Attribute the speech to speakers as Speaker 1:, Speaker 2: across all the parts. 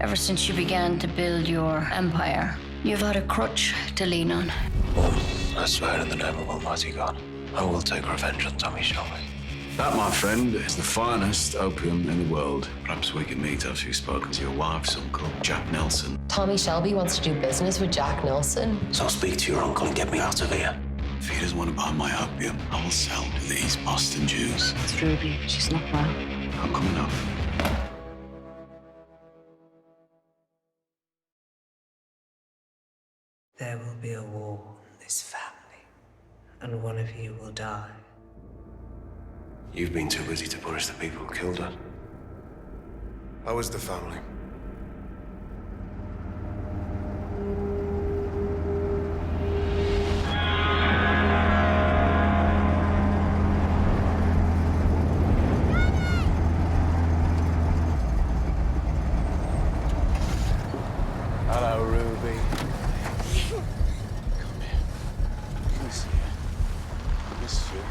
Speaker 1: Ever since you began to build your empire, you've had a crutch to lean on.
Speaker 2: Well, I swear in the name of Almighty God, I will take revenge on Tommy Shelby.
Speaker 3: That, my friend, is the finest opium in the world. Perhaps we can meet after you've spoken to your wife's uncle, Jack Nelson.
Speaker 4: Tommy Shelby wants to do business with Jack Nelson.
Speaker 2: So speak to your uncle and get me out of here.
Speaker 3: If he doesn't want to buy my opium, I will sell to these Boston Jews.
Speaker 1: It's Ruby. She's not well.
Speaker 3: I'm coming up.
Speaker 5: There will be a war in this family, and one of you will die.
Speaker 2: You've been too busy to punish the people who killed her. How is the family?
Speaker 3: Hello, Ruby. Come here. Can I see you? Missed you.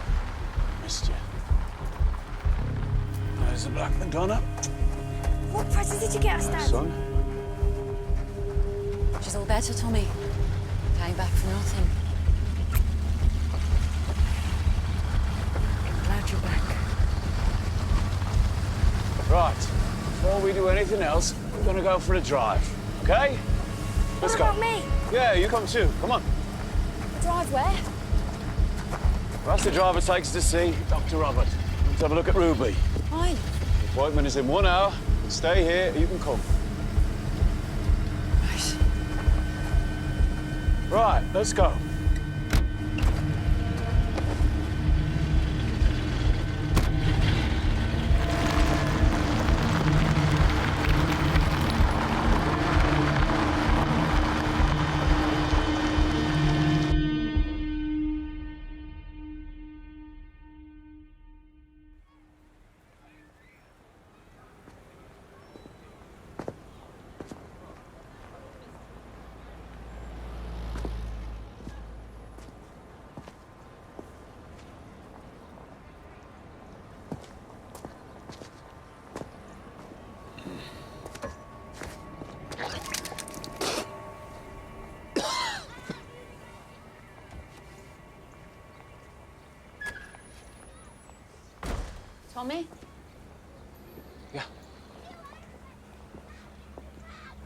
Speaker 3: Missed you. There's the Black Madonna.
Speaker 6: What present did you get us, Dad?
Speaker 3: Son.
Speaker 7: She's all better, Tommy. Came back for nothing. I'm glad you're back.
Speaker 3: Right. Before we do anything else, we're gonna go for a drive. Okay? Let's go.
Speaker 6: What about me?
Speaker 3: Yeah, you come too. Come on.
Speaker 6: Drive where?
Speaker 3: That's the driver takes us to see Dr. Robert. Let's have a look at Ruby.
Speaker 7: Fine.
Speaker 3: The appointment is in 1 hour. Stay here, you can come.
Speaker 7: Right.
Speaker 3: Right, let's go.
Speaker 7: Tommy?
Speaker 3: Yeah.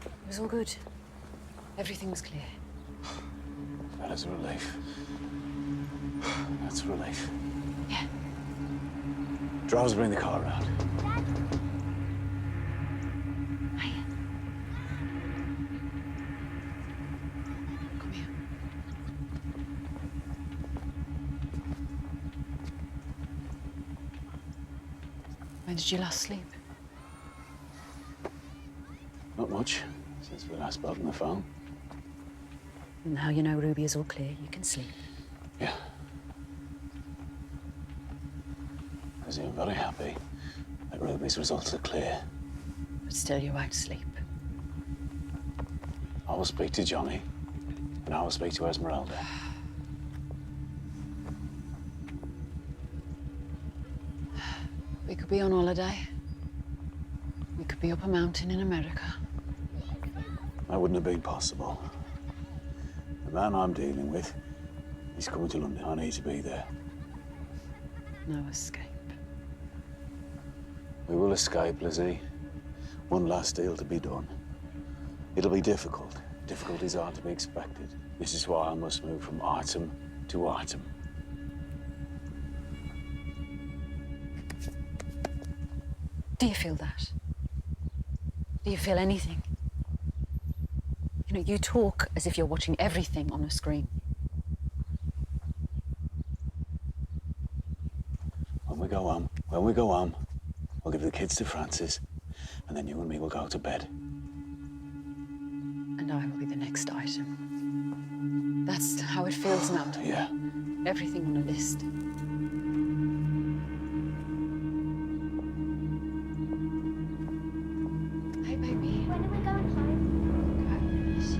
Speaker 7: It was all good. Everything was clear.
Speaker 3: That is a relief. That's a relief.
Speaker 7: Yeah.
Speaker 3: Drivers, bring the car around.
Speaker 7: Hiya. Come here. When did you last sleep?
Speaker 3: Not much since we last spoke on the phone.
Speaker 7: Now you know Ruby is all clear, you can sleep.
Speaker 3: Yeah. I seem very happy that Ruby's results are clear.
Speaker 7: But still you're out to sleep.
Speaker 3: I will speak to Johnny, and I will speak to Esmeralda.
Speaker 7: We could be on holiday. We could be up a mountain in America.
Speaker 3: That wouldn't have been possible. The man I'm dealing with, he's coming to London. I need to be there.
Speaker 7: No escape.
Speaker 3: We will escape, Lizzie. One last deal to be done. It'll be difficult. Difficulties are to be expected. This is why I must move from item to item.
Speaker 7: Do you feel that? Do you feel anything? You know, you talk as if you're watching everything on a screen.
Speaker 3: When we go home, I'll give the kids to Francis, and then you and me will go to bed.
Speaker 7: And I will be the next item. That's how it feels now to me.
Speaker 3: Yeah.
Speaker 7: Everything on a list. Hey, baby.
Speaker 6: When are we going home?
Speaker 7: Gosh.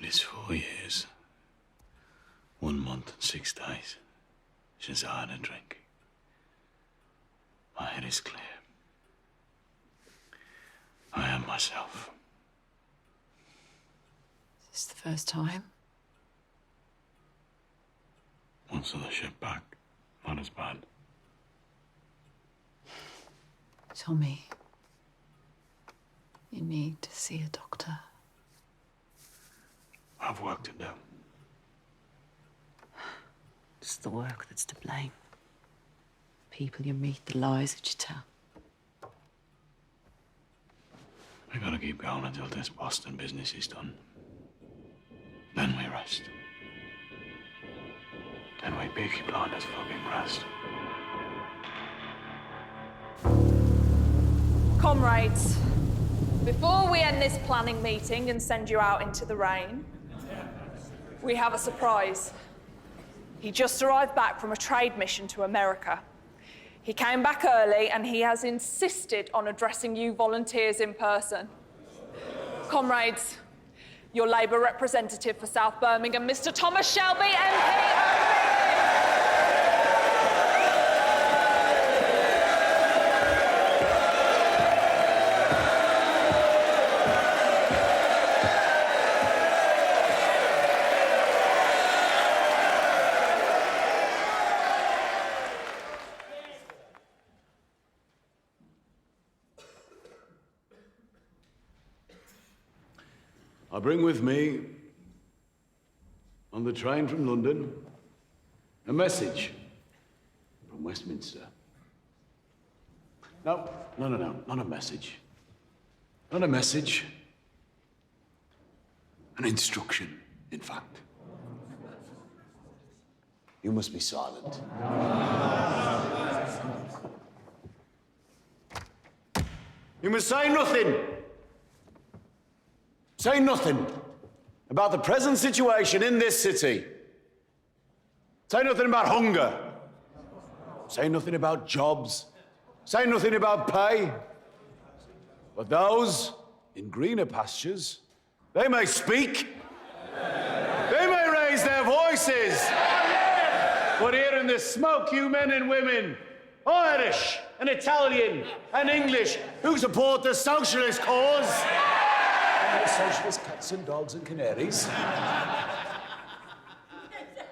Speaker 3: It's 4 years, 1 month and 6 days since I had a drink. My head is clear. I am myself.
Speaker 7: Is this the first time?
Speaker 3: Once on the ship back, not as bad.
Speaker 7: Tommy, you need to see a doctor.
Speaker 3: I've work to do.
Speaker 7: It's the work that's to blame. People you meet, the lies that you tell.
Speaker 3: We gotta keep going until this Boston business is done. Then we rest. Then we Peaky Blinders fucking rest.
Speaker 8: Comrades, before we end this planning meeting and send you out into the rain, we have a surprise. He just arrived back from a trade mission to America. He came back early and he has insisted on addressing you volunteers in person. Comrades, your Labour representative for South Birmingham, Mr. Thomas Shelby, MP.
Speaker 3: I bring with me, on the train from London, a message from Westminster. No, not a message. Not a message. An instruction, in fact. You must be silent. You must say nothing. Say nothing about the present situation in this city. Say nothing about hunger. Say nothing about jobs. Say nothing about pay. But those in greener pastures, they may speak. They may raise their voices. But here in the smoke, you men and women, Irish and Italian and English, who support the socialist cause, the socialist cats and dogs and canaries,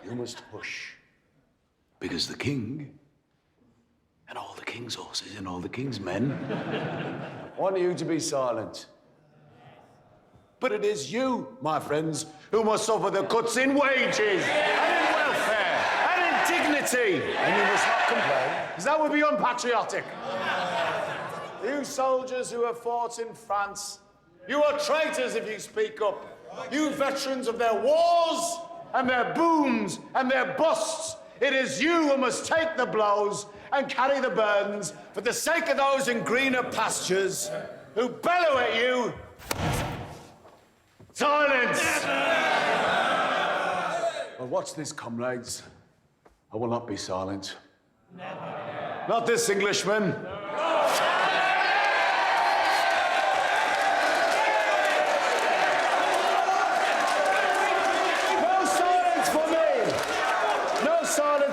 Speaker 3: you must hush. Because the king, and all the king's horses and all the king's men, want you to be silent. But it is you, my friends, who must suffer the cuts in wages, and in welfare, and in dignity. And you must not complain, because that would be unpatriotic. You soldiers who have fought in France, you are traitors if you speak up. You veterans of their wars and their booms and their busts, it is you who must take the blows and carry the burdens for the sake of those in greener pastures who bellow at you. Silence! Well, watch this, comrades. I will not be silent. Not this Englishman.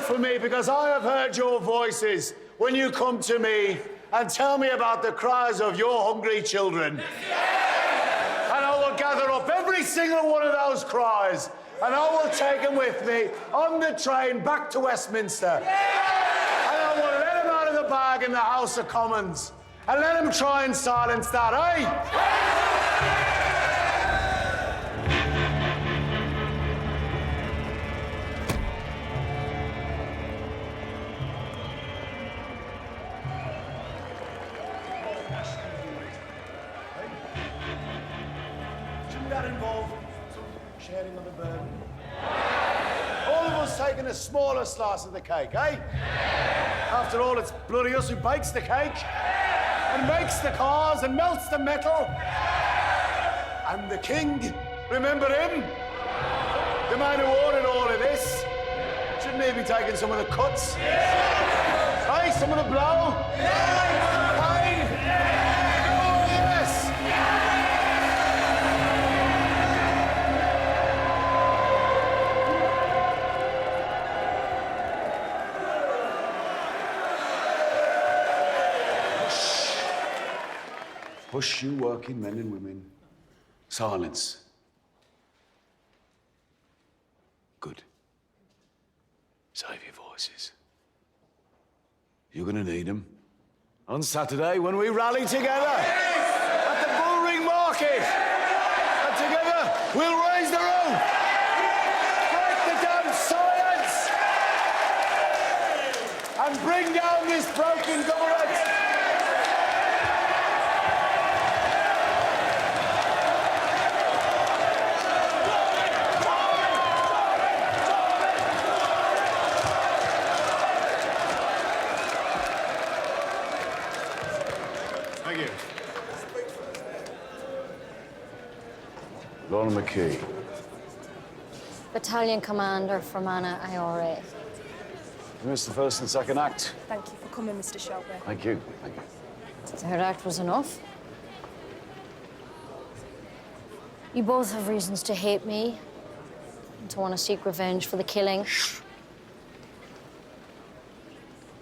Speaker 3: For me, because I have heard your voices when you come to me and tell me about the cries of your hungry children. And I will gather up every single one of those cries and I will take them with me on the train back to Westminster. And I will let them out of the bag in the House of Commons and let them try and silence that, eh? That involved some sharing of the burden. All of us taking a smaller slice of the cake, eh? After all, it's bloody us who bakes the cake and makes the cars and melts the metal. And the king, remember him? The man who ordered all of this. Shouldn't he be taking some of the cuts? Hey, some of the blow? Hey! Yes! Hush, you working men and women. Silence. Good. Save your voices. You're gonna need them. On Saturday, when we rally together at the Bullring Market. And together, we'll raise the roof. Break the damn silence. And bring down this broken government.
Speaker 2: Thank you.
Speaker 3: Lorna McKee.
Speaker 6: Battalion Commander from Anna IRA.
Speaker 3: You missed the first and second act.
Speaker 8: Thank you for coming, Mr. Shelby.
Speaker 3: Thank you. Thank you.
Speaker 6: The third act was enough. You both have reasons to hate me and to want to seek revenge for the killing.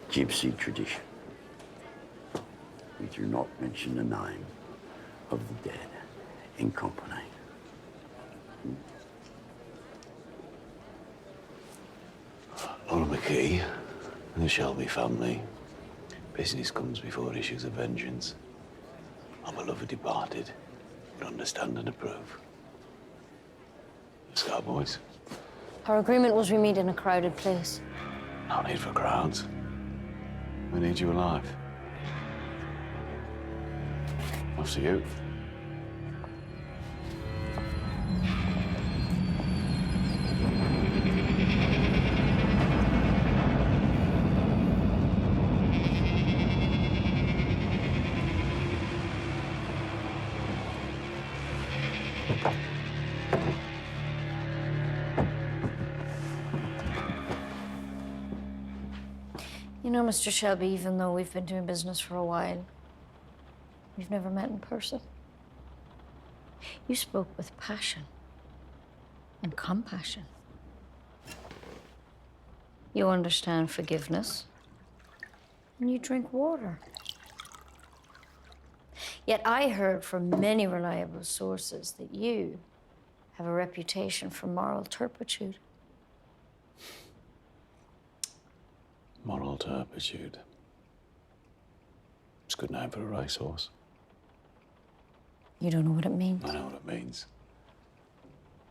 Speaker 9: Gypsy tradition. We do not mention the name of the dead in company.
Speaker 3: Lorna McKee and the Shelby family. Business comes before issues of vengeance. Our beloved departed would understand and approve. Scar boys.
Speaker 6: Our agreement was we meet in a crowded place.
Speaker 3: No need for crowds. We need you alive. After you.
Speaker 6: You know, Mr. Shelby, even though we've been doing business for a while, we've never met in person. You spoke with passion and compassion. You understand forgiveness, and you drink water. Yet I heard from many reliable sources that you have a reputation for moral turpitude.
Speaker 3: Moral turpitude. It's a good name for a racehorse.
Speaker 6: You don't know what it means.
Speaker 3: I know what it means.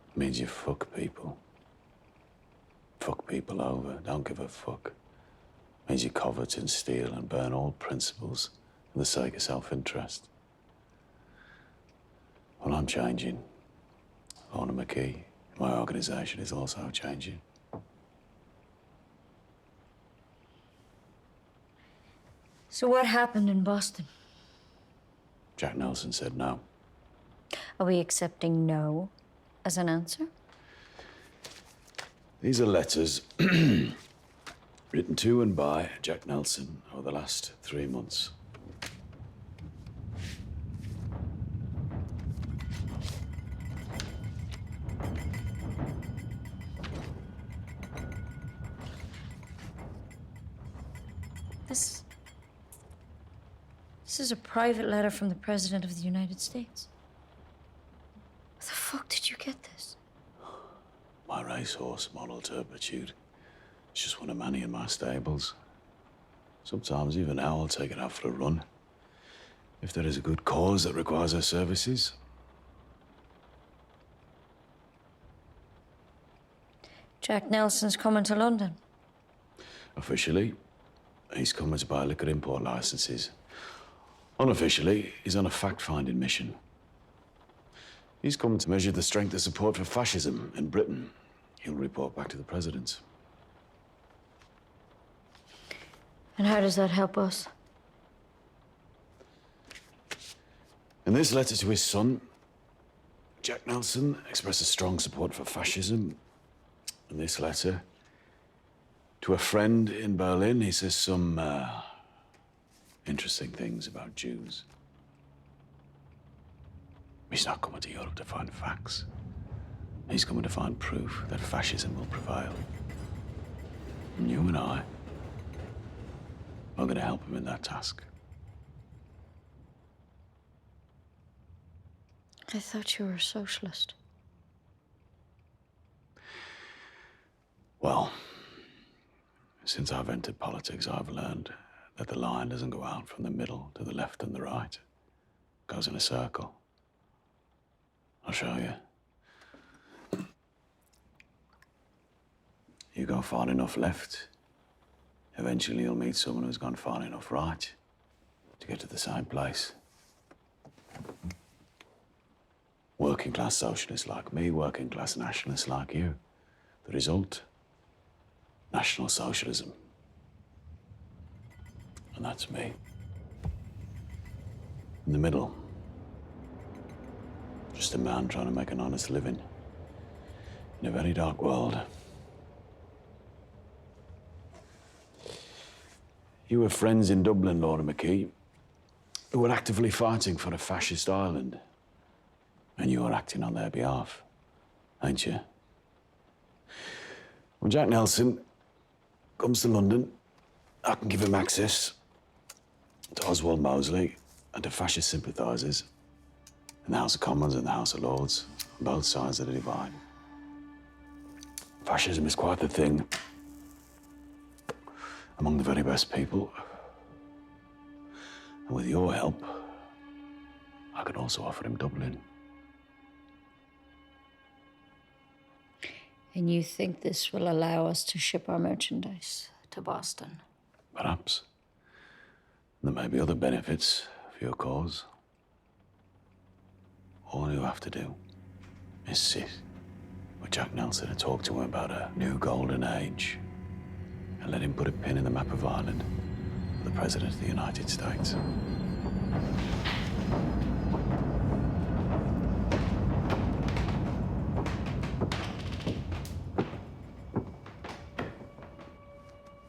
Speaker 3: It means you fuck people. Fuck people over. Don't give a fuck. It means you covet and steal and burn all principles for the sake of self-interest. Well, I'm changing. Lorna McKee, my organisation, is also changing.
Speaker 6: So what happened in Boston?
Speaker 3: Jack Nelson said no.
Speaker 6: Are we accepting no as an answer?
Speaker 3: These are letters written to and by Jack Nelson over the last 3 months.
Speaker 6: This is a private letter from the President of the United States. Where the fuck did you get this?
Speaker 3: My racehorse, moral turpitude. It's just one of many in my stables. Sometimes, even now, I'll take it out for a run. If there is a good cause that requires our services.
Speaker 6: Jack Nelson's coming to London.
Speaker 3: Officially, he's coming to buy liquor import licenses. Unofficially, he's on a fact-finding mission. He's coming to measure the strength of support for fascism in Britain. He'll report back to the president.
Speaker 6: And how does that help us?
Speaker 3: In this letter to his son, Jack Nelson expresses strong support for fascism. In this letter, to a friend in Berlin, he says some interesting things about Jews. He's not coming to Europe to find facts. He's coming to find proof that fascism will prevail. And you and I are going to help him in that task.
Speaker 6: I thought you were a socialist.
Speaker 3: Well, since I've entered politics, I've learned that the line doesn't go out from the middle to the left and the right. It goes in a circle. I'll show you. You go far enough left, eventually you'll meet someone who's gone far enough right to get to the same place. Working class socialists like me, working class nationalists like you. The result? National socialism. And that's me. In the middle, just a man trying to make an honest living in a very dark world. You were friends in Dublin, Lord McKee, who were actively fighting for a fascist Ireland. And you were acting on their behalf, ain't you? When Jack Nelson comes to London, I can give him access to Oswald Mosley and to fascist sympathisers in the House of Commons and the House of Lords, on both sides of the divide. Fascism is quite the thing among the very best people. And with your help, I could also offer him Dublin.
Speaker 6: And you think this will allow us to ship our merchandise to Boston?
Speaker 3: Perhaps. There may be other benefits for your cause. All you have to do is sit with Jack Nelson and talk to him about a new golden age and let him put a pin in the map of Ireland for the President of the United States.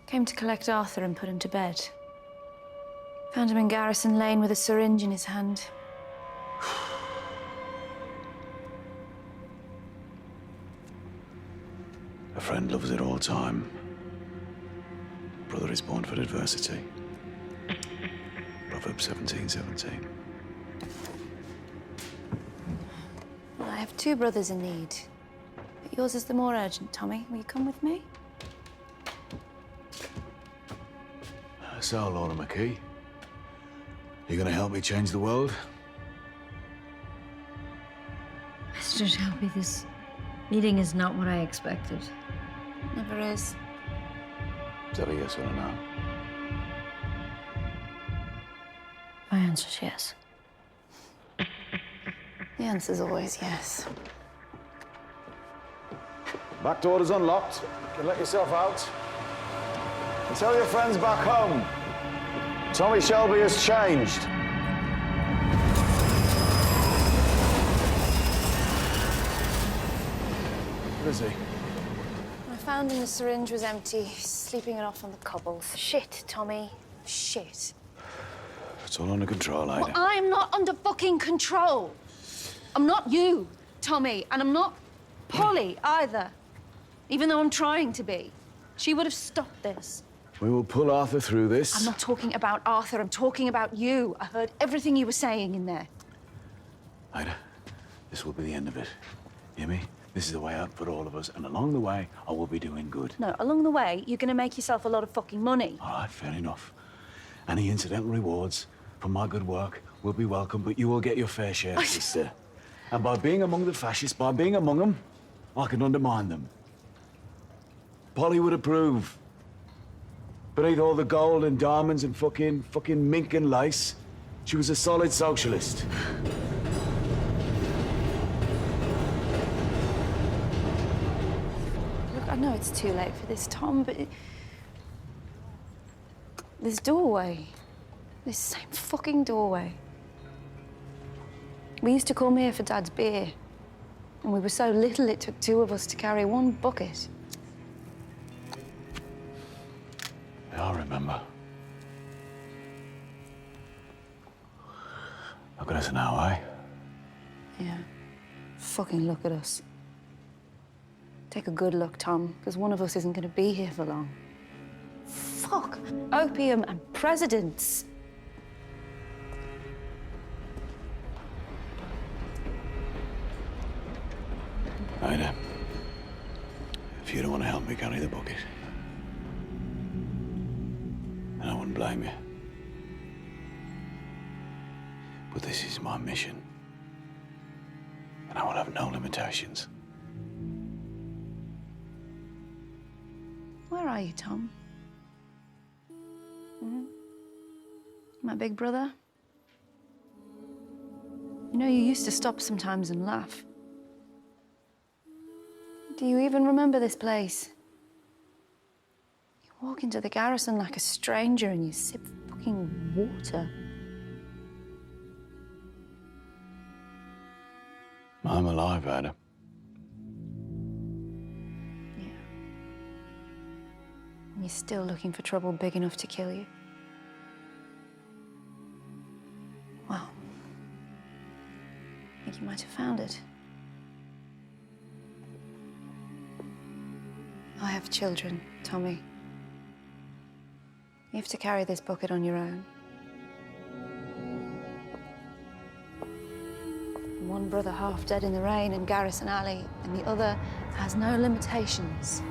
Speaker 6: Came to collect Arthur and put him to bed. Found him in Garrison Lane with a syringe in his hand.
Speaker 3: A friend loves at all time. Brother is born for adversity. Proverbs 17:17.
Speaker 6: Well, I have two brothers in need. But yours is the more urgent, Tommy. Will you come with me?
Speaker 3: So, Lord McKee, you gonna help me change the world?
Speaker 6: Mr. Shelby, this meeting is not what I expected. Never is.
Speaker 3: Is that a yes or a no?
Speaker 6: My answer's yes. The answer's always yes.
Speaker 3: Back door is unlocked. You can let yourself out. And tell your friends back home, Tommy Shelby has changed. Where is he?
Speaker 6: I found him, the syringe was empty, sleeping it off on the cobbles. Shit, Tommy. Shit.
Speaker 3: It's all under control, Ada.
Speaker 6: Well, I'm not under fucking control. I'm not you, Tommy, and I'm not Polly either. Even though I'm trying to be. She would have stopped this.
Speaker 3: We will pull Arthur through this.
Speaker 6: I'm not talking about Arthur, I'm talking about you. I heard everything you were saying in there.
Speaker 3: Ida, this will be the end of it. Hear me? This is the way out for all of us, and along the way, I will be doing good.
Speaker 6: No, along the way, you're gonna make yourself a lot of fucking money.
Speaker 3: All right, fair enough. Any incidental rewards for my good work will be welcome, but you will get your fair share, sister. And by being among the fascists, by being among them, I can undermine them. Polly would approve. Beneath all the gold and diamonds and fucking mink and lace, she was a solid socialist.
Speaker 6: Look, I know it's too late for this, Tom, but this doorway, this same fucking doorway. We used to come here for Dad's beer, and we were so little it took two of us to carry one bucket.
Speaker 3: Yeah, I remember. Look at us now, eh?
Speaker 6: Yeah. Fucking look at us. Take a good look, Tom, because one of us isn't going to be here for long. Fuck. Opium and presidents.
Speaker 3: Ida, if you don't want to help me carry the bucket, then I wouldn't blame you. But this is my mission, and I will have no limitations.
Speaker 7: Where are you, Tom? My big brother? You know, you used to stop sometimes and laugh. Do you even remember this place? You walk into the garrison like a stranger and you sip fucking water.
Speaker 3: I'm alive, Ada.
Speaker 7: Yeah. And you're still looking for trouble big enough to kill you? Well, I think you might have found it. I have children, Tommy. You have to carry this bucket on your own. One brother half dead in the rain in Garrison Alley, and the other has no limitations.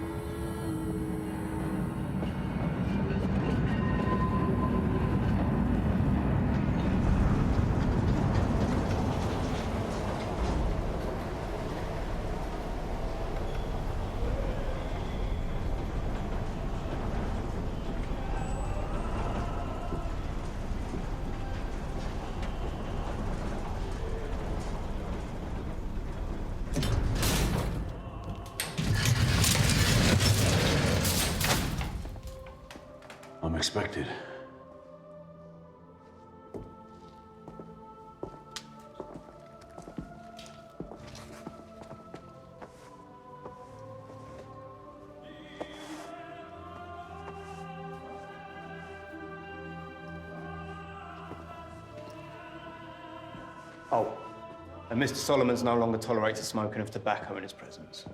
Speaker 3: I'm expected.
Speaker 10: Oh, and Mr. Solomon's no longer tolerates the smoking of tobacco in his presence.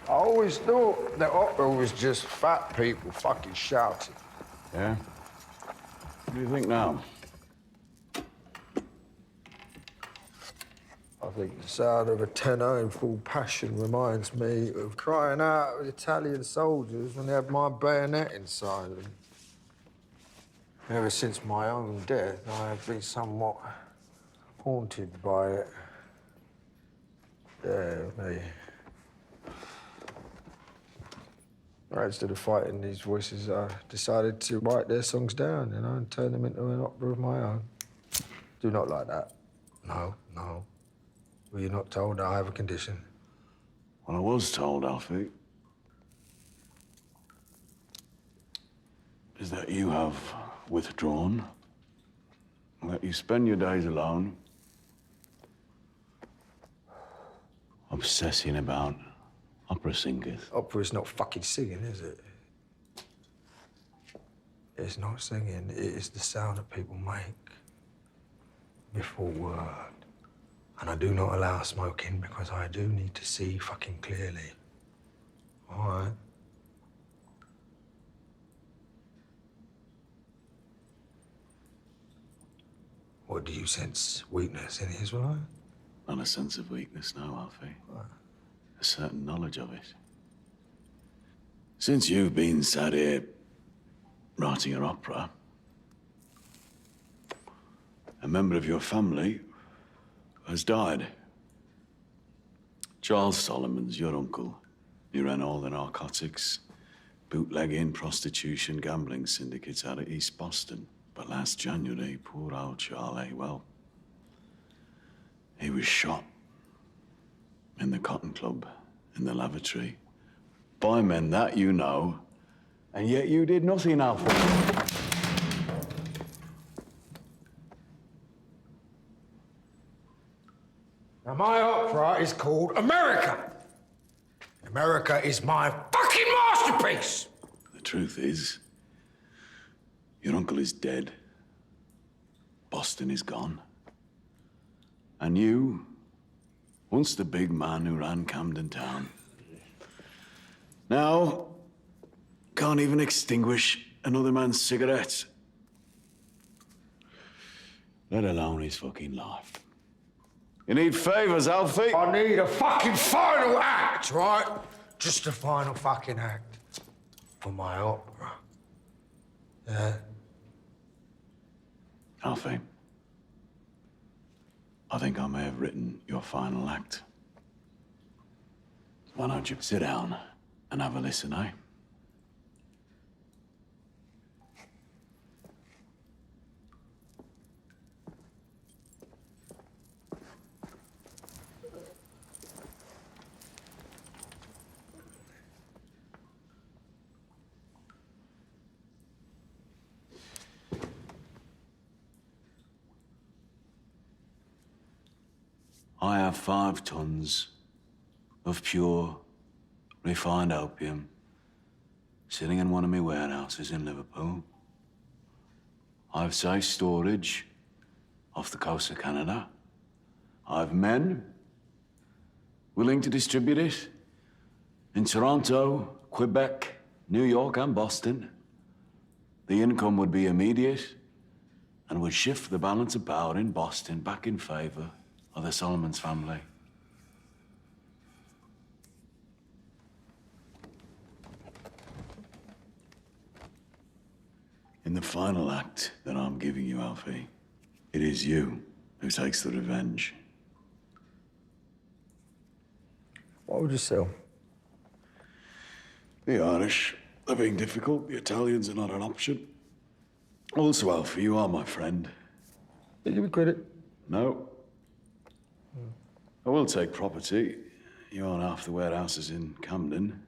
Speaker 11: I always thought that opera was just fat people fucking shouting.
Speaker 3: Yeah? What do you think now?
Speaker 11: I think the sound of a tenor in full passion reminds me of crying out with Italian soldiers when they had my bayonet inside them. Ever since my own death, I have been somewhat haunted by it. Yeah, me. Right, instead of fighting these voices, I decided to write their songs down, you know, and turn them into an opera of my own. Do not like that. No, no. Were you not told I have a condition?
Speaker 3: Well, I was told, Alfie, is that you have withdrawn, and that you spend your days alone, obsessing about opera singers.
Speaker 11: Opera's not fucking singing, is it? It's not singing, it is the sound that people make before word. And I do not allow smoking because I do need to see fucking clearly. All right? What, do you sense weakness in his life?
Speaker 3: Not a sense of weakness, no, Alfie.
Speaker 11: What?
Speaker 3: A certain knowledge of it. Since you've been sat here writing your opera, a member of your family has died. Charles Solomon's your uncle. He ran all the narcotics, bootlegging, prostitution, gambling syndicates out of East Boston. But last January, poor old Charlie, well, he was shot in the Cotton Club in the lavatory by men that you know, and yet you did nothing, Alfred.
Speaker 11: Now, my opera is called America. America is my fucking masterpiece.
Speaker 3: The truth is, your uncle is dead. Boston is gone. And you, once the big man who ran Camden Town, now can't even extinguish another man's cigarette. Let alone his fucking life. You need favors, Alfie?
Speaker 11: I need a fucking final act, right? Just a final fucking act for my opera. Yeah.
Speaker 3: Alfie, I think I may have written your final act. Why don't you sit down and have a listen, eh? I have 5 tons of pure, refined opium sitting in one of my warehouses in Liverpool. I've safe storage off the coast of Canada. I've men willing to distribute it in Toronto, Quebec, New York, and Boston. The income would be immediate and would shift the balance of power in Boston back in favor of the Solomons family. In the final act that I'm giving you, Alfie, it is you who takes the revenge.
Speaker 11: What would you sell?
Speaker 3: The Irish are being difficult. The Italians are not an option. Also, Alfie, you are my friend.
Speaker 11: Did you give me credit?
Speaker 3: No. I will take property. You own half the warehouses in Camden.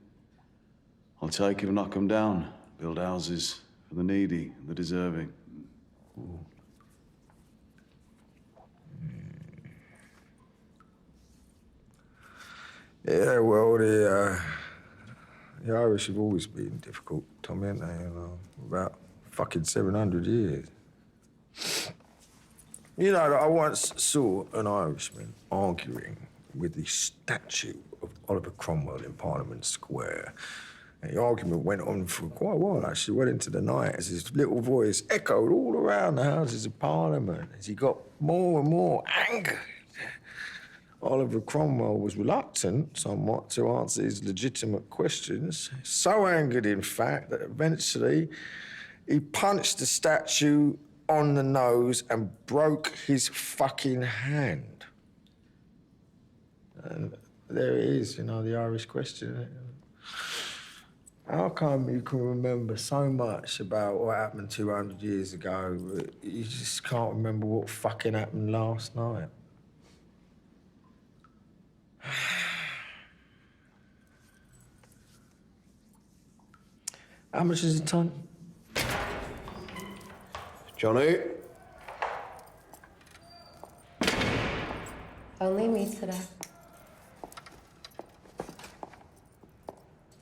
Speaker 3: I'll take it and knock them down. Build houses for the needy and the deserving.
Speaker 11: Yeah, well, the Irish have always been difficult, Tommy, haven't they? You know, about fucking 700 years. You know, I once saw an Irishman arguing with the statue of Oliver Cromwell in Parliament Square. And the argument went on for quite a while, actually, well into the night, as his little voice echoed all around the Houses of Parliament as he got more and more angered. Oliver Cromwell was reluctant, somewhat, to answer his legitimate questions. So angered, in fact, that eventually he punched the statue on the nose and broke his fucking hand. And there it is, you know, the Irish question. How come you can remember so much about what happened 200 years ago, but you just can't remember what fucking happened last night? How much is a ton?
Speaker 2: Johnny?
Speaker 4: Only me today.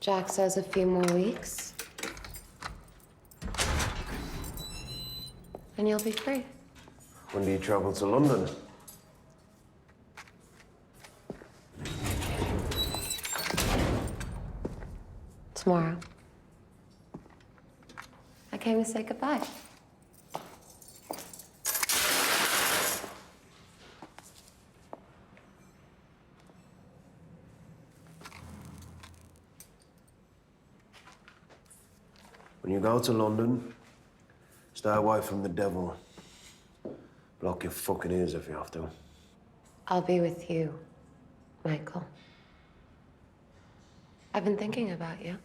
Speaker 4: Jack says a few more weeks. And you'll be free.
Speaker 2: When do you travel to London?
Speaker 4: Tomorrow. I came to say goodbye.
Speaker 2: When you go to London, stay away from the devil. Block your fucking ears if you have to.
Speaker 4: I'll be with you, Michael. I've been thinking about you.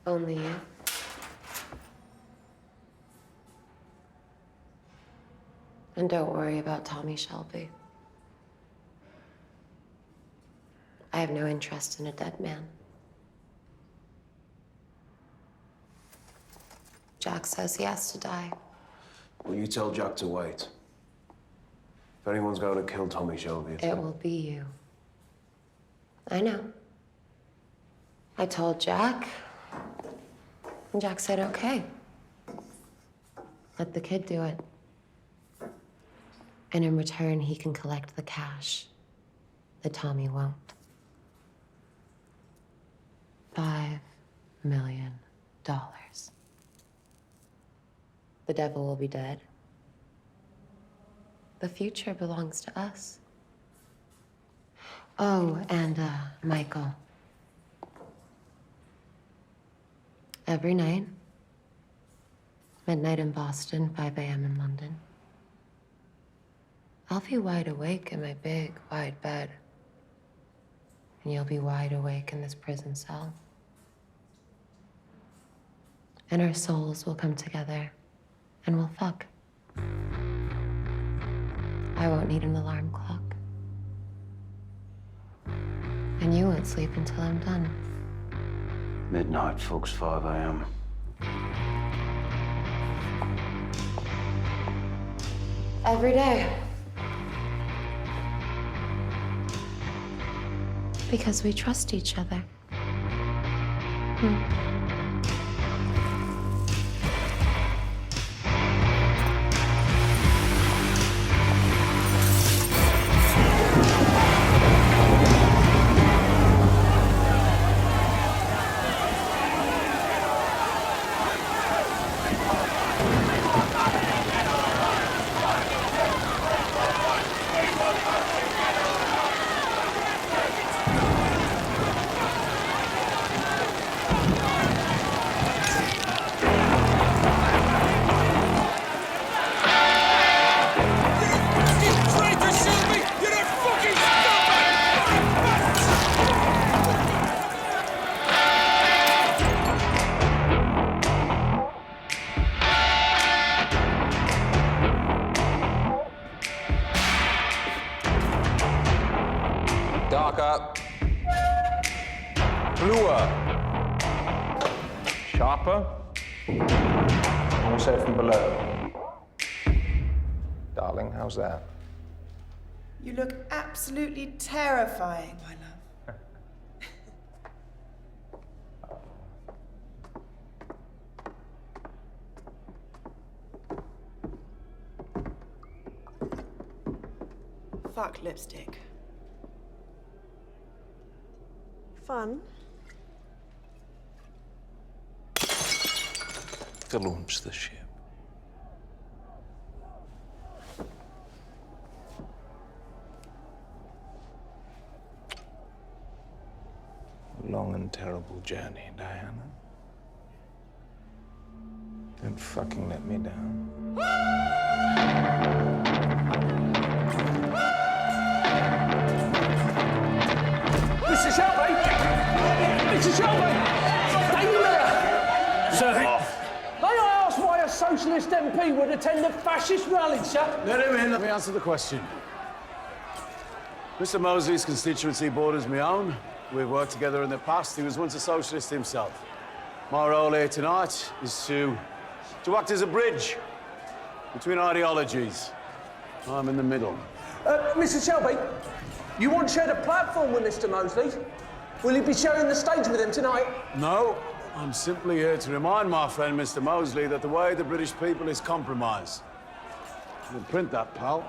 Speaker 4: Only you. And don't worry about Tommy Shelby. I have no interest in a dead man. Jack says he has to die.
Speaker 2: Well, you tell Jack to wait. If anyone's going to kill Tommy Shelby,
Speaker 4: It will be you. I know. I told Jack, and Jack said, okay. Let the kid do it. And in return, he can collect the cash that Tommy won't. $5 million. The devil will be dead. The future belongs to us. Oh, and Michael. Every night, midnight in Boston, 5 a.m. in London, I'll be wide awake in my big, wide bed. And you'll be wide awake in this prison cell. And our souls will come together and we'll fuck. I won't need an alarm clock. And you won't sleep until I'm done.
Speaker 9: Midnight, folks, 5 a.m.
Speaker 4: Every day. Because we trust each other.
Speaker 12: Darker. Bluer. Sharper. Also from below. Darling, how's that?
Speaker 13: You look absolutely terrifying, my love. Fuck lipstick. Fun.
Speaker 12: To launch the ship. A long and terrible journey, Diana. Don't fucking let me down.
Speaker 14: Mr. Shelby! Mr. Shelby! Daily Mirror!
Speaker 3: Sir!
Speaker 14: May I ask why a socialist MP would attend a fascist rally, sir?
Speaker 3: Let him in. Let me answer the question. Mr. Mosley's constituency borders my own. We've worked together in the past. He was once a socialist himself. My role here tonight is to act as a bridge between ideologies. I'm in the middle.
Speaker 14: Mr. Shelby, you once shared a platform with Mr. Mosley. Will you be sharing the stage with him tonight?
Speaker 3: No, I'm simply here to remind my friend Mr. Mosley that the way of the British people is compromise. We'll print that, pal.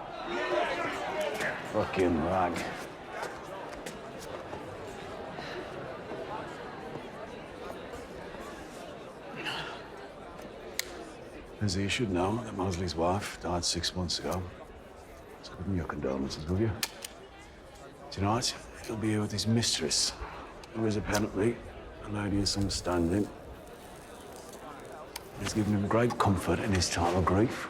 Speaker 9: Fucking rag.
Speaker 3: As you should know, that Mosley's wife died 6 months ago. So give him your condolences, will you? Tonight, he'll be here with his mistress, who is apparently a lady of some standing. He's given him great comfort in his time of grief.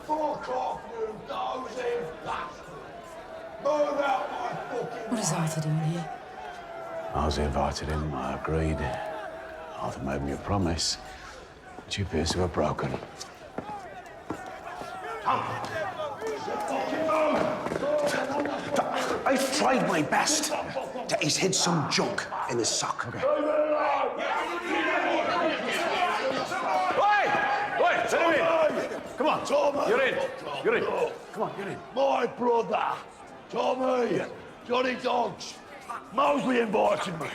Speaker 11: Fuck off, you dozing bastard! Move out my fucking
Speaker 7: What is Arthur doing here?
Speaker 3: Mosley invited him, I agreed. Arthur made me a promise, which he appears to have broken. I've tried my best to he's hid some junk in his sock. Okay. Wait, let him in. Come on, Tommy. You're in. You're in. Come on, you're in.
Speaker 15: My brother, Tommy, Johnny Dogs. Mosley invited me.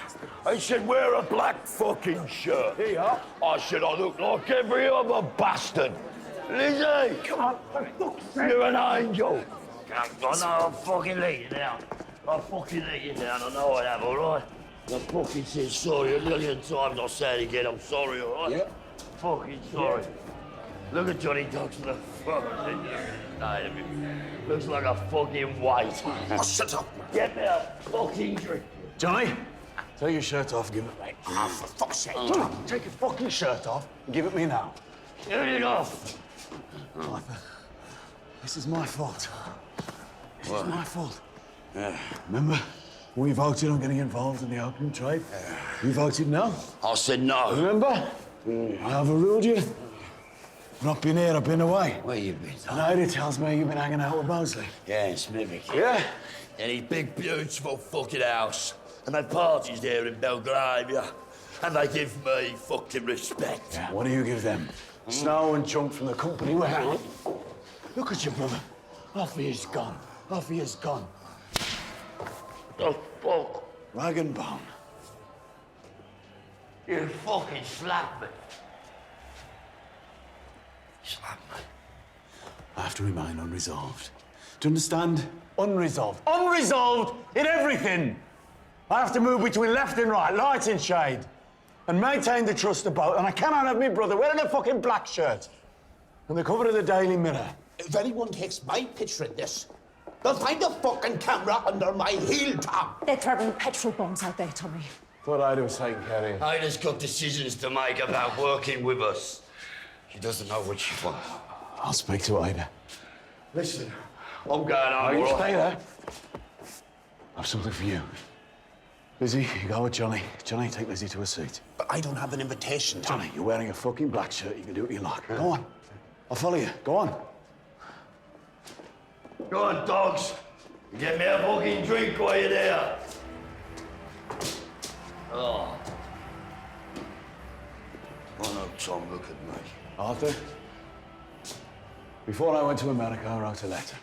Speaker 15: He said, wear a black fucking shirt.
Speaker 3: Here you are.
Speaker 15: I said, I look like every other bastard. Lizzie!
Speaker 3: Come on, for fuck's sake.
Speaker 15: You're an angel. I know I'll fucking let you down. I'll fucking let you down. I know I have, all right? I fucking said sorry a million times. I'll say it again. I'm sorry, all right?
Speaker 3: Yeah.
Speaker 15: Fucking sorry. Yeah. Look at Johnny Dogs for the fucking state of him. Looks like a fucking weight.
Speaker 3: Oh, shut up.
Speaker 15: Get me a fucking drink.
Speaker 3: Johnny, take your shirt off and give it me. Oh, for fuck's sake. Johnny, take your fucking shirt off and give it me now.
Speaker 15: Get it off.
Speaker 3: Arthur, this is my fault. This is my fault. Remember, we voted on getting involved in the opium trade? You voted no?
Speaker 15: I said no.
Speaker 3: Remember? I overruled you. I've not been here, I've been away.
Speaker 15: Where you been, Tom?
Speaker 3: Lady tells me you've been hanging out with Mosley.
Speaker 15: Yeah, in Smithick.
Speaker 3: Yeah?
Speaker 15: In his big, beautiful fucking house. And they parties there in Belgravia. And they give me fucking respect.
Speaker 3: Yeah, what do you give them? Snow and junk from the company we're hanging. Look at your brother. Half of you's gone. Half of you's gone.
Speaker 15: The fuck?
Speaker 3: Rag and bone.
Speaker 15: You fucking slapped me. Slap me.
Speaker 3: I have to remain unresolved. Do you understand? Unresolved. Unresolved in everything! I have to move between left and right, light and shade, and maintain the trust of both. And I cannot have my brother wearing a fucking black shirt on the cover of the Daily Mirror.
Speaker 16: If anyone takes my picture in this, they'll find a fucking camera under my heel top.
Speaker 7: They're throwing petrol bombs out there, Tommy.
Speaker 3: Thought Ida was taking care of you.
Speaker 15: Ida's got decisions to make about working with us. She doesn't know what she wants.
Speaker 3: I'll speak to Ida.
Speaker 15: Listen, I'm going home.
Speaker 3: You
Speaker 15: all
Speaker 3: stay
Speaker 15: right?
Speaker 3: there. I've something for you. Lizzie, you go with Johnny. Johnny, take Lizzie to a seat.
Speaker 16: But I don't have an invitation,
Speaker 3: Johnny, you're wearing a fucking black shirt. You can do what you like. Go on. I'll follow you. Go on.
Speaker 15: Go on, Dogs. Get me a fucking drink while you're there. Oh. Oh, no, Tom, look at me.
Speaker 3: Arthur, before I went to America, I wrote a letter.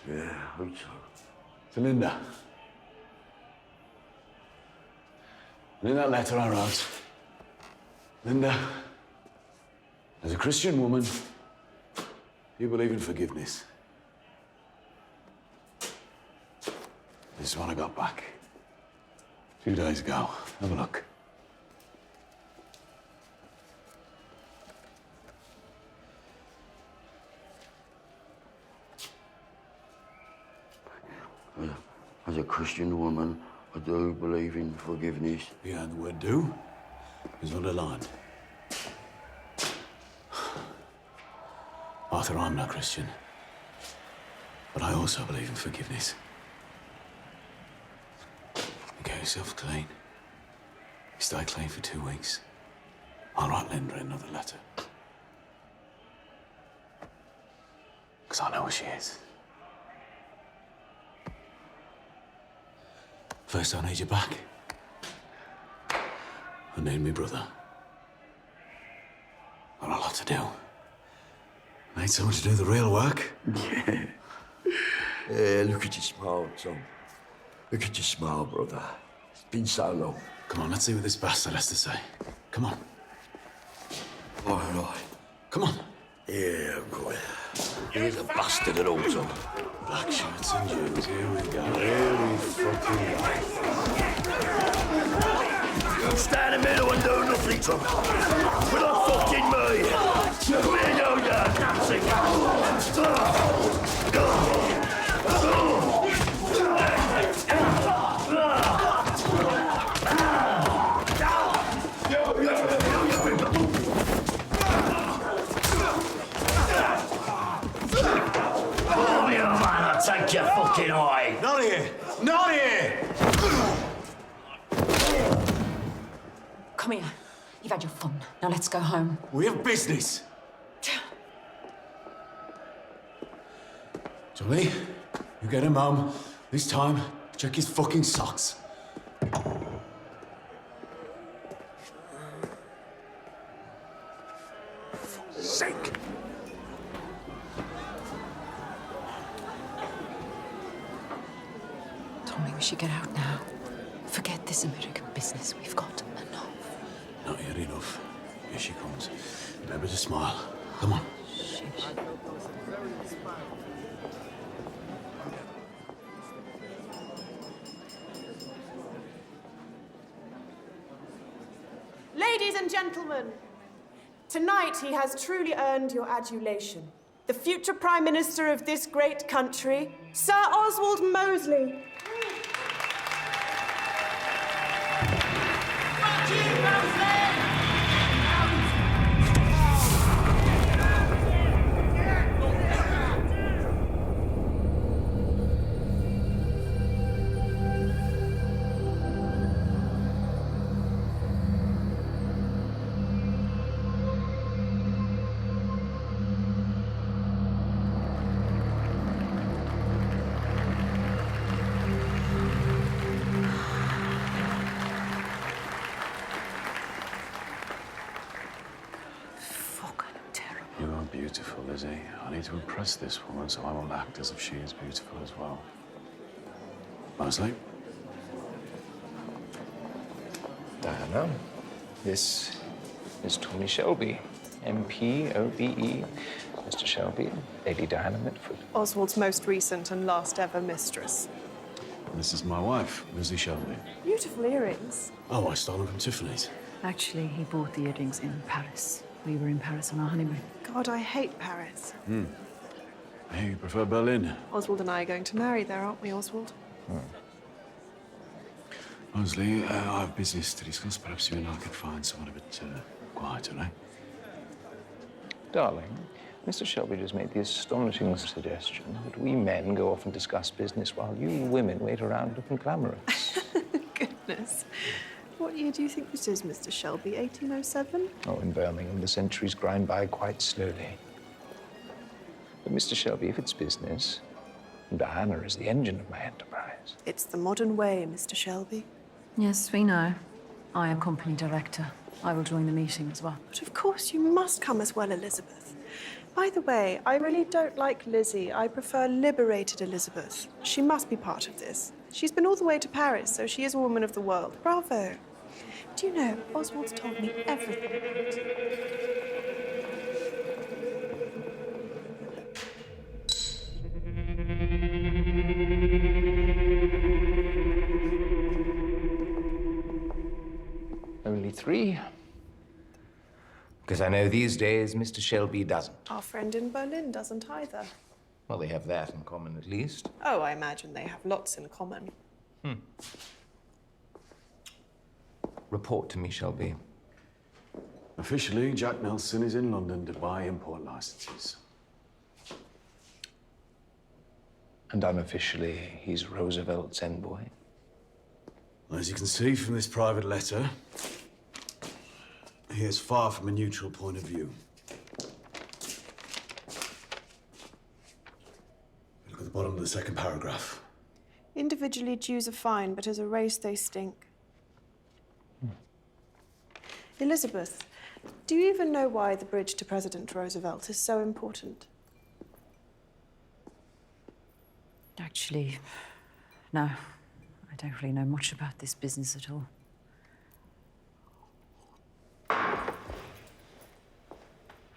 Speaker 15: Yeah, who's
Speaker 3: To Linda. And in that letter I wrote, Linda, as a Christian woman, you believe in forgiveness. This is what I got back 2 days ago. Have a look.
Speaker 15: As a Christian woman, I do believe in forgiveness.
Speaker 3: Yeah, and the word do is underlined. Arthur, I'm not Christian, but I also believe in forgiveness. You get yourself clean. You stay clean for 2 weeks. I'll write Linda another letter. Because I know where she is. First, I need you back. I need me brother. Got a lot to do. I need someone to do the real work.
Speaker 15: Yeah. Yeah, look at your smile, Tom. Look at your smile, brother. It's been so long.
Speaker 3: Come on, let's see what this bastard has to say. Come on.
Speaker 15: All right.
Speaker 3: Come on.
Speaker 15: Yeah, good. He's a bastard at all, Tom.
Speaker 3: Black shirts and Jews. Here we go. Here we fucking go.
Speaker 15: Stand in the middle and do nothing, Tom. We're not fucking me. We go down, take your fucking eye.
Speaker 3: Not here. Not here.
Speaker 7: Come here. You've had your fun. Now let's go home.
Speaker 3: We have business. Johnny, you get him home. This time, check his fucking socks. For sake.
Speaker 7: Tommy, we should get out now. Forget this American business. We've got enough.
Speaker 3: Not yet enough. Here she comes. Remember to smile. Come on.
Speaker 13: Ladies and gentlemen, tonight he has truly earned your adulation. The future Prime Minister of this great country, Sir Oswald Mosley.
Speaker 3: You are beautiful, Lizzie. I need to impress this woman, so I will act as if she is beautiful as well. Mosley?
Speaker 12: Diana, this is Tommy Shelby, MP, OBE. Mr. Shelby, Lady Diana Mitford.
Speaker 13: Oswald's most recent and last ever mistress.
Speaker 3: This is my wife, Lizzie Shelby.
Speaker 13: Beautiful earrings.
Speaker 3: Oh, I stole them from Tiffany's.
Speaker 7: Actually, he bought the earrings in Paris. We were in Paris on our honeymoon.
Speaker 13: God, I hate Paris.
Speaker 3: Hey, you prefer Berlin?
Speaker 13: Oswald and I are going to marry there, aren't we, Oswald?
Speaker 3: Mosley, I have business to discuss. Perhaps you and I could find someone a bit quieter, eh?
Speaker 12: Darling, Mr. Shelby just made the astonishing suggestion that we men go off and discuss business while you women wait around looking glamorous.
Speaker 13: Goodness. What year do you think this is, Mr. Shelby? 1807?
Speaker 12: Oh, in Birmingham, the centuries grind by quite slowly. But, Mr. Shelby, if it's business, Diana is the engine of my enterprise.
Speaker 13: It's the modern way, Mr. Shelby.
Speaker 7: Yes, we know. I am company director. I will join the meeting as well.
Speaker 13: But of course you must come as well, Elizabeth. By the way, I really don't like Lizzie. I prefer liberated Elizabeth. She must be part of this. She's been all the way to Paris, so she is a woman of the world. Bravo. Do you know, Oswald's told me everything about it.
Speaker 12: Only 3.
Speaker 17: Because I know these days Mr. Shelby doesn't.
Speaker 13: Our friend in Berlin doesn't either.
Speaker 17: Well, they have that in common at least.
Speaker 13: Oh, I imagine they have lots in common.
Speaker 17: Report to me, Shelby.
Speaker 3: Officially, Jack Nelson is in London to buy import licenses.
Speaker 12: And unofficially, he's Roosevelt's envoy.
Speaker 3: Well, as you can see from this private letter, he is far from a neutral point of view. Look at the bottom of the second paragraph.
Speaker 13: Individually, Jews are fine, but as a race, they stink. Elizabeth, do you even know why the bridge to President Roosevelt is so important?
Speaker 7: Actually, no. I don't really know much about this business at all.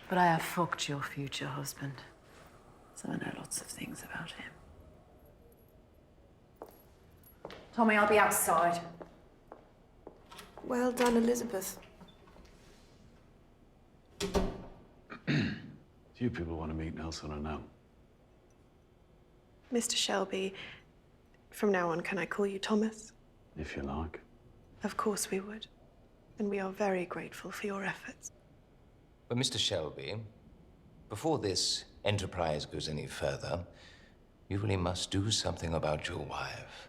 Speaker 7: But I have fucked your future husband, so I know lots of things about him. Tommy, I'll be outside.
Speaker 13: Well done, Elizabeth.
Speaker 3: Do you people want to meet Nelson or no?
Speaker 13: Mr. Shelby, from now on, can I call you Thomas?
Speaker 3: If you like.
Speaker 13: Of course we would. And we are very grateful for your efforts.
Speaker 17: But, Mr. Shelby, before this enterprise goes any further, you really must do something about your wife.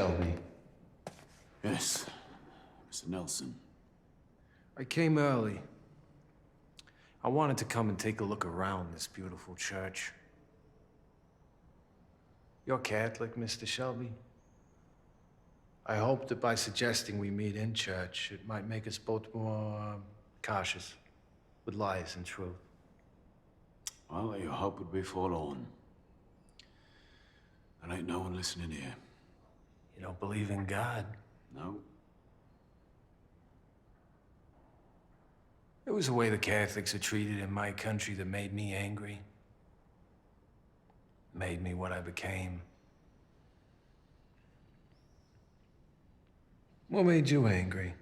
Speaker 2: Shelby.
Speaker 3: Yes, Mr. Nelson.
Speaker 11: I came early. I wanted to come and take a look around this beautiful church. You're Catholic, Mr. Shelby? I hope that by suggesting we meet in church, it might make us both more cautious with lies and truth.
Speaker 3: Well, your hope would be forlorn. There ain't no one listening here.
Speaker 11: You don't believe in God?
Speaker 3: No.
Speaker 11: It was the way the Catholics are treated in my country that made me angry. Made me what I became. What made you angry?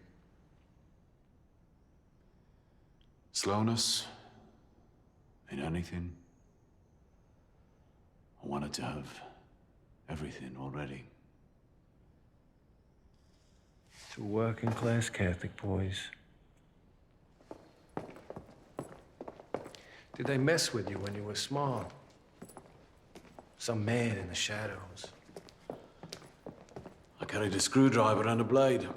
Speaker 3: Slowness in anything. I wanted to have everything already.
Speaker 11: Two working class Catholic boys. Did they mess with you when you were small? Some man in the shadows.
Speaker 3: I carried a screwdriver and a blade.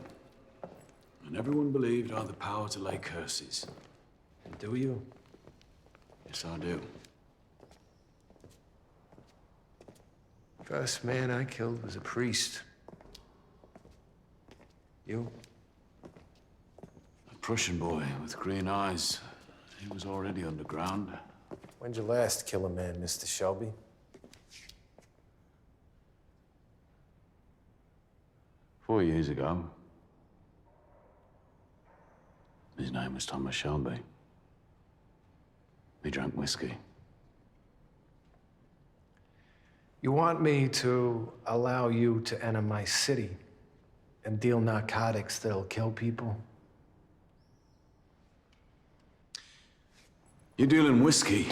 Speaker 3: And everyone believed I had the power to lay curses.
Speaker 11: And do you?
Speaker 3: Yes, I do.
Speaker 11: First man I killed was a priest. You?
Speaker 3: A Prussian boy with green eyes. He was already underground.
Speaker 11: When'd you last kill a man, Mr. Shelby?
Speaker 3: Four years ago. His name was Thomas Shelby. He drank whiskey.
Speaker 11: You want me to allow you to enter my city and deal narcotics that'll kill people?
Speaker 3: You're dealing whiskey,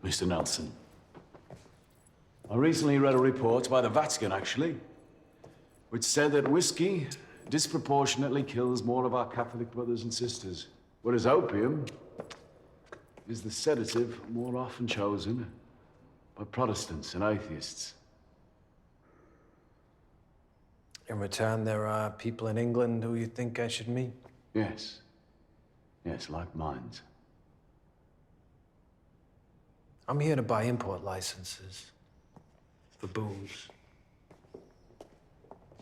Speaker 3: Mr. Nelson. I recently read a report by the Vatican, actually, which said that whiskey disproportionately kills more of our Catholic brothers and sisters, whereas opium is the sedative more often chosen by Protestants and atheists.
Speaker 11: In return, there are people in England who you think I should meet?
Speaker 3: Yes. Yes, like minds.
Speaker 11: I'm here to buy import licenses for booze.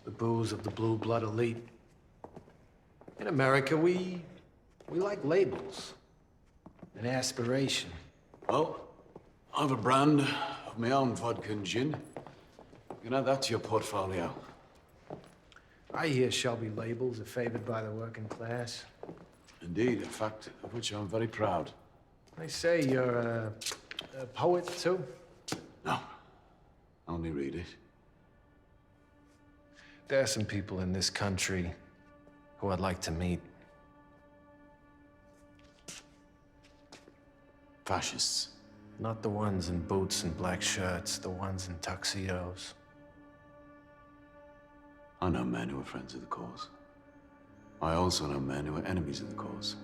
Speaker 11: The booze of the blue blood elite. In America, we like labels and aspiration.
Speaker 3: Well, I have a brand of my own vodka and gin. You can add that to your portfolio.
Speaker 11: I hear Shelby labels are favored by the working class.
Speaker 3: Indeed, a fact of which I'm very proud.
Speaker 11: They say you're a poet, too?
Speaker 3: No, only read it.
Speaker 11: There are some people in this country who I'd like to meet.
Speaker 3: Fascists.
Speaker 11: Not the ones in boots and black shirts, the ones in tuxedos.
Speaker 3: I know men who are friends of the cause. I also know men who are enemies of the cause.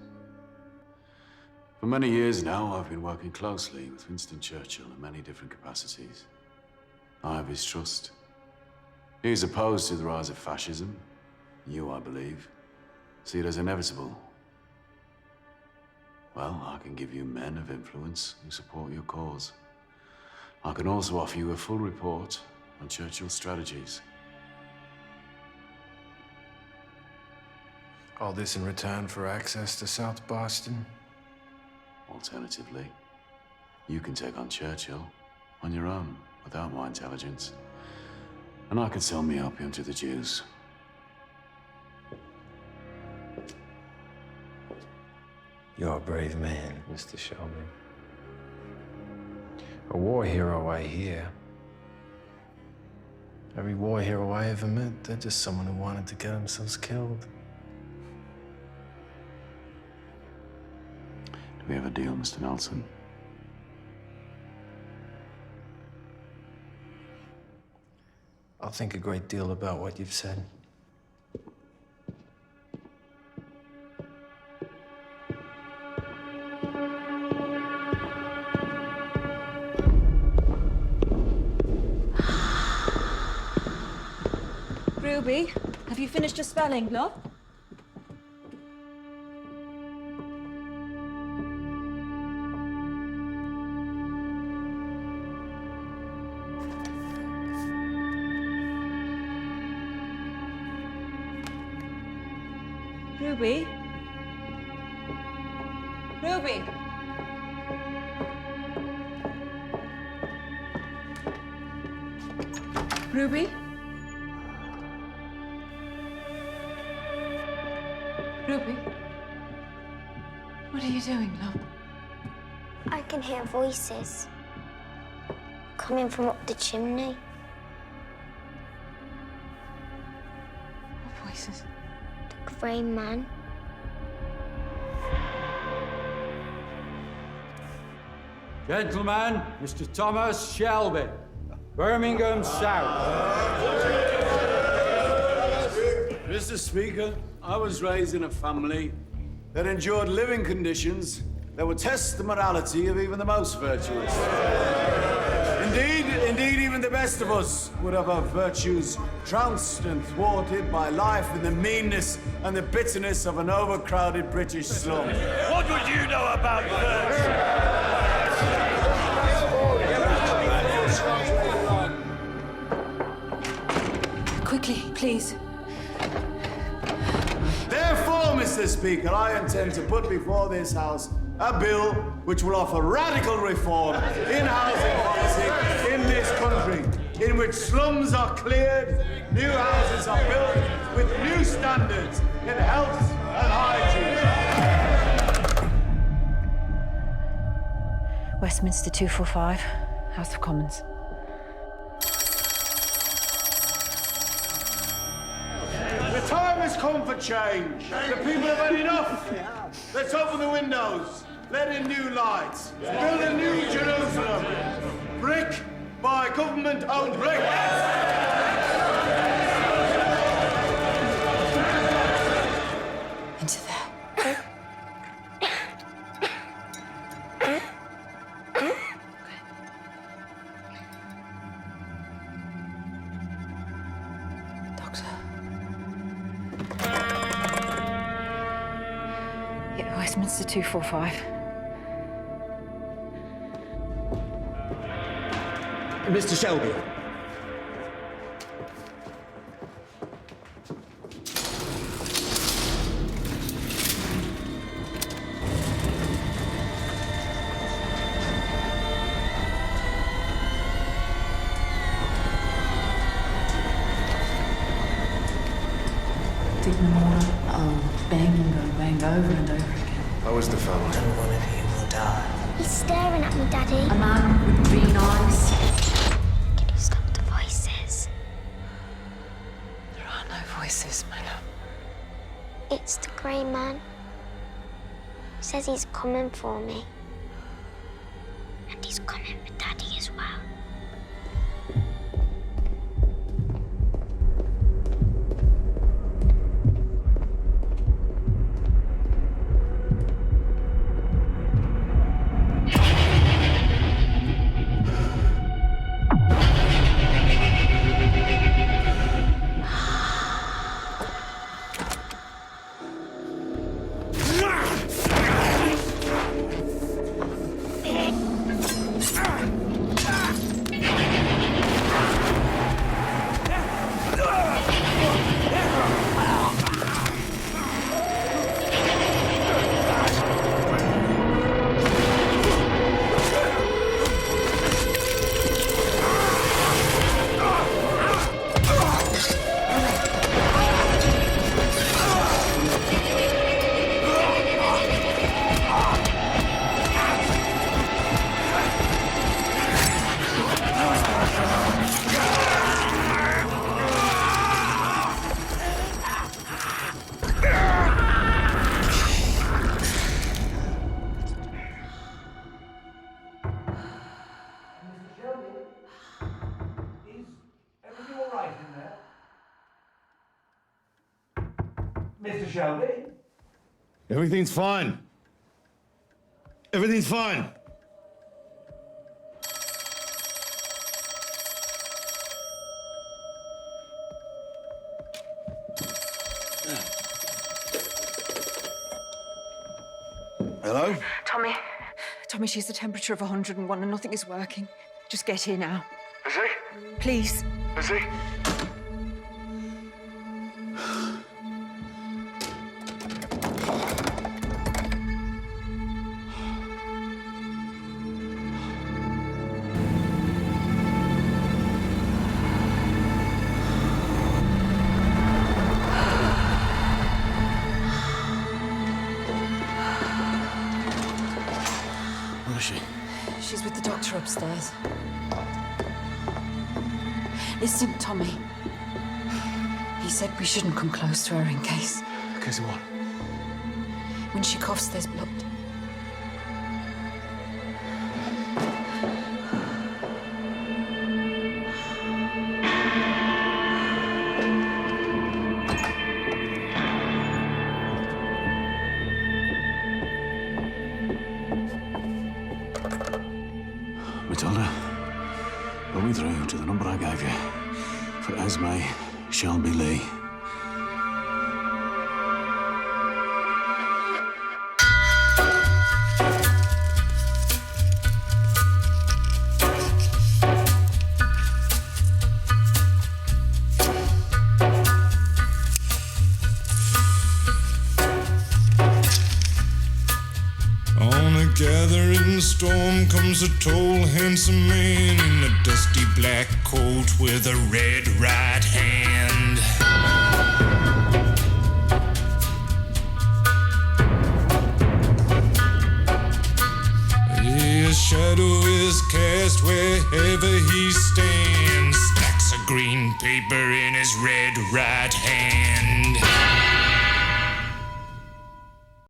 Speaker 3: For many years now, I've been working closely with Winston Churchill in many different capacities. I have his trust. He is opposed to the rise of fascism. You, I believe, see it as inevitable. Well, I can give you men of influence who support your cause. I can also offer you a full report on Churchill's strategies.
Speaker 11: All this in return for access to South Boston?
Speaker 3: Alternatively, you can take on Churchill on your own, without my intelligence. And I could sell me opium to the Jews.
Speaker 11: You're a brave man, Mr. Shelby. A war hero, I hear. Every war hero I ever met, they're just someone who wanted to get themselves killed.
Speaker 3: Do we have a deal, Mr. Nelson?
Speaker 11: I'll think a great deal about what you've said.
Speaker 8: Ruby, have you finished your spelling, love? Ruby? Ruby? Ruby? Ruby? What are you doing, love?
Speaker 18: I can hear voices coming from up the chimney.
Speaker 7: What voices?
Speaker 18: The grey man.
Speaker 19: Gentlemen, Mr. Thomas Shelby, Birmingham South.
Speaker 3: Mr. Speaker, I was raised in a family that endured living conditions that would test the morality of even the most virtuous. Indeed, even the best of us would have our virtues trounced and thwarted by life in the meanness and the bitterness of an overcrowded British slum.
Speaker 15: What would you know about virtue?
Speaker 7: Quickly, please.
Speaker 3: Therefore, Mr. Speaker, I intend to put before this House a bill which will offer radical reform in housing policy in this country, in which slums are cleared, new houses are built with new standards in health and hygiene.
Speaker 7: Westminster 245, House of Commons.
Speaker 3: The time has come for change. The people have had enough. Let's open the windows. Let in new lights. Build a new Jerusalem. Brick by government-owned brick.
Speaker 7: Into there. Yeah, Westminster 245.
Speaker 16: Mr. Shelby.
Speaker 7: Didn't want to bang over and over again.
Speaker 2: How was the family?
Speaker 5: And one of you will die.
Speaker 18: He's staring at me, Daddy.
Speaker 7: A man with green eyes.
Speaker 18: Can you stop the voices?
Speaker 7: There are no voices, my love.
Speaker 18: It's the grey man. He says he's coming for me. And he's coming for Daddy as well.
Speaker 15: Mr. Shelby?
Speaker 20: Everything's fine. Everything's fine.
Speaker 3: Hello?
Speaker 7: Tommy, she's the temperature of 101 and nothing is working. Just get here now.
Speaker 15: Is he?
Speaker 7: Please.
Speaker 15: Is he?
Speaker 3: Where is she?
Speaker 7: She's with the doctor upstairs. Listen, Tommy. He said we shouldn't come close to her in case.
Speaker 3: In case of what?
Speaker 7: When she coughs, there's blood.
Speaker 3: Matilda, put me through to the number I gave you for Esme Shelby Lee.
Speaker 21: On a gathering storm comes a tall, handsome man in a dusty black coat with a red right hand. His shadow is cast wherever he stands. Stacks of green paper in his red right hand.